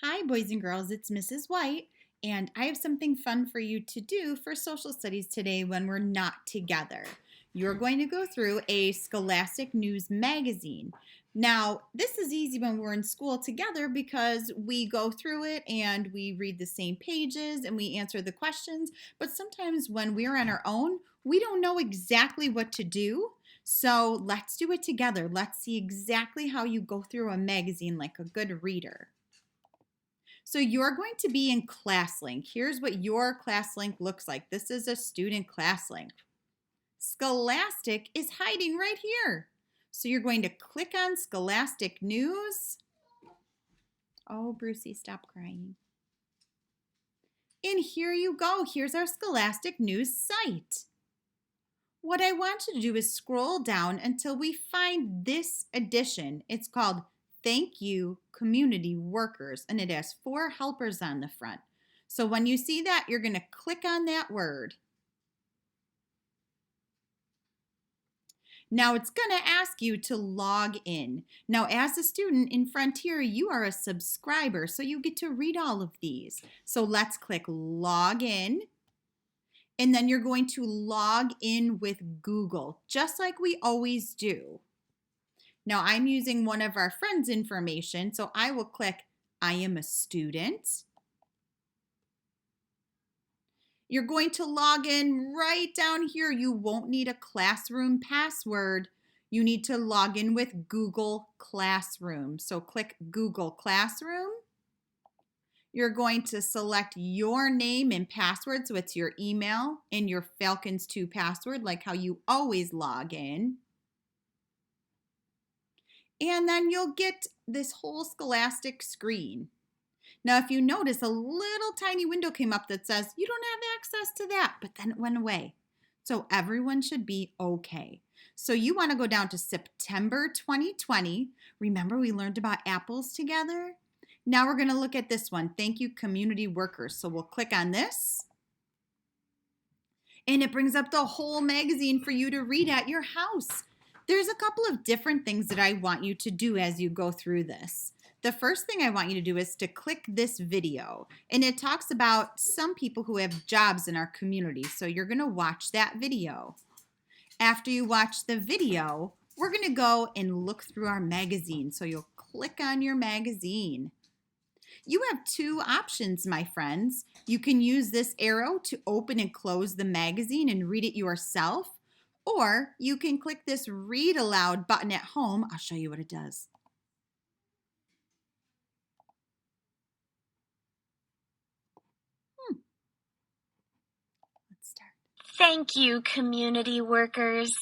Hi, boys and girls, it's Mrs. White, and I have something fun for you to do for social studies today when we're not together. You're going to go through a Scholastic News magazine. Now, this is easy when we're in school together because we go through it and we read the same pages and we answer the questions. But sometimes when we're on our own, we don't know exactly what to do. So let's do it together. Let's see exactly how you go through a magazine like a good reader. So you're going to be in ClassLink. Here's what your ClassLink looks like. This is a student ClassLink. Scholastic is hiding right here. So you're going to click on Scholastic News. Oh, Brucey, stop crying. And here you go. Here's our Scholastic News site. What I want you to do is scroll down until we find this edition. It's called Thank You, Community Workers, and it has 4 helpers on the front. So when you see that, you're going to click on that word. Now it's going to ask you to log in. Now as a student in Frontier, you are a subscriber, so you get to read all of these. So let's click log in. And then you're going to log in with Google, just like we always do. Now I'm using one of our friends' information, so I will click I am a student. You're going to log in right down here. You won't need a classroom password. You need to log in with Google Classroom. So click Google Classroom. You're going to select your name and password, so it's your email and your Falcons 2 password, like how you always log in. And then you'll get this whole Scholastic screen. Now, if you notice, a little tiny window came up that says you don't have access to that, but then it went away. So everyone should be okay. So you want to go down to September 2020. Remember, we learned about apples together? Now we're going to look at this one. Thank you, community workers. So we'll click on this. And it brings up the whole magazine for you to read at your house. There's a couple of different things that I want you to do as you go through this. The first thing I want you to do is to click this video, and it talks about some people who have jobs in our community. So you're going to watch that video. After you watch the video, we're going to go and look through our magazine. So you'll click on your magazine. You have 2 options, my friends. You can use this arrow to open and close the magazine and read it yourself, or you can click this read aloud button at home. I'll show you what it does. Let's start. Thank you, community workers.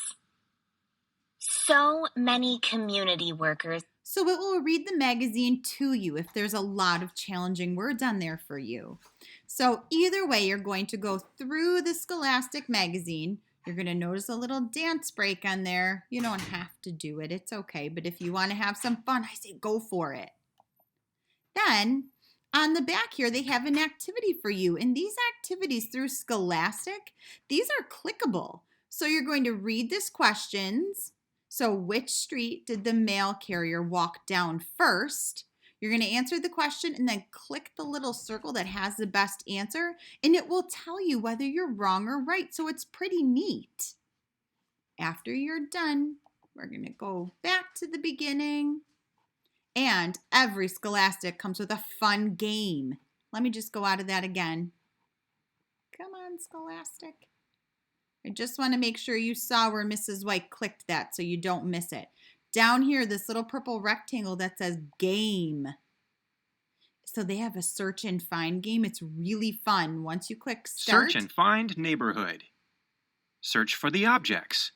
So many community workers. So it will read the magazine to you if there's a lot of challenging words on there for you. So either way, you're going to go through the Scholastic magazine. You're going to notice a little dance break on there. You don't have to do it. It's okay. But if you want to have some fun, I say go for it. Then on the back here, they have an activity for you. And these activities through Scholastic, these are clickable. So you're going to read this questions. So which street did the mail carrier walk down first? You're going to answer the question and then click the little circle that has the best answer, and it will tell you whether you're wrong or right. So it's pretty neat. After you're done, we're going to go back to the beginning. And every Scholastic comes with a fun game. Let me just go out of that again. Come on, Scholastic. I just want to make sure you saw where Mrs. White clicked that so you don't miss it. Down here, this little purple rectangle that says game. So they have a search and find game. It's really fun. Once you click start. Search and find neighborhood. Search for the objects.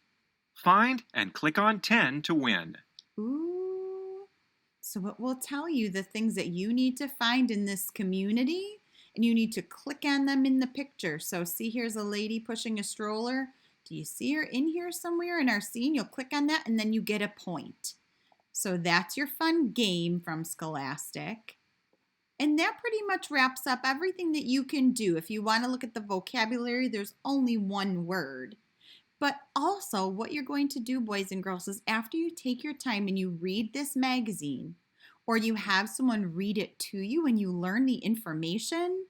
Find and click on 10 to win. Ooh. So it will tell you the things that you need to find in this community, and you need to click on them in the picture. So see, here's a lady pushing a stroller. Do you see her in here somewhere in our scene? You'll click on that and then you get a point. So that's your fun game from Scholastic. And that pretty much wraps up everything that you can do. If you want to look at the vocabulary, there's only one word. But also what you're going to do, boys and girls, is after you take your time and you read this magazine, or you have someone read it to you and you learn the information,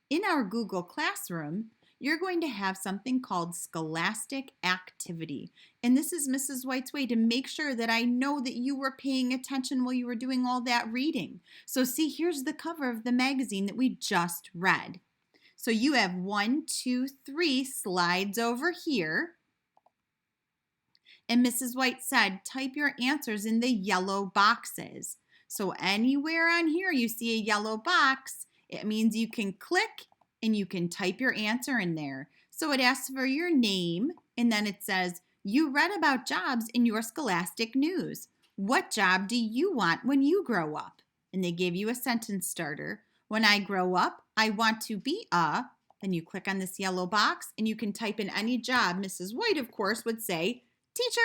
in our Google Classroom, you're going to have something called Scholastic Activity. And this is Mrs. White's way to make sure that I know that you were paying attention while you were doing all that reading. So see, here's the cover of the magazine that we just read. So you have 1, 2, 3 slides over here. And Mrs. White said, type your answers in the yellow boxes. So anywhere on here you see a yellow box, it means you can click and you can type your answer in there. So it asks for your name, and then it says, you read about jobs in your Scholastic News. What job do you want when you grow up? And they gave you a sentence starter. When I grow up, I want to be a, then you click on this yellow box and you can type in any job. Mrs. White, of course, would say, teacher.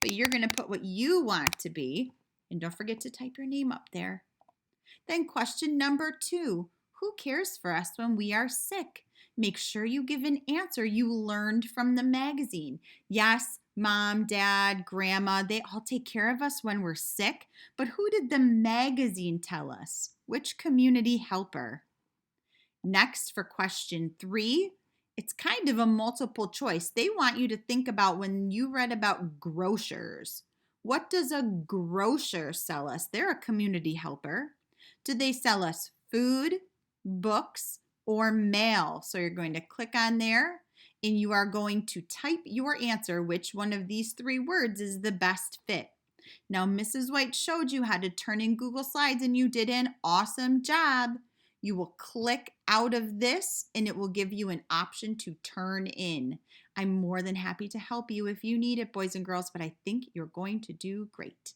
But you're going to put what you want to be. And don't forget to type your name up there. Then question number 2. Who cares for us when we are sick? Make sure you give an answer you learned from the magazine. Yes, mom, dad, grandma, they all take care of us when we're sick. But who did the magazine tell us? Which community helper? Next, for question 3, it's kind of a multiple choice. They want you to think about when you read about grocers. What does a grocer sell us? They're a community helper. Do they sell us food, books, or mail? So you're going to click on there and you are going to type your answer, which one of these 3 words is the best fit. Now, Mrs. White showed you how to turn in Google Slides and you did an awesome job. You will click out of this and it will give you an option to turn in. I'm more than happy to help you if you need it, boys and girls, but I think you're going to do great.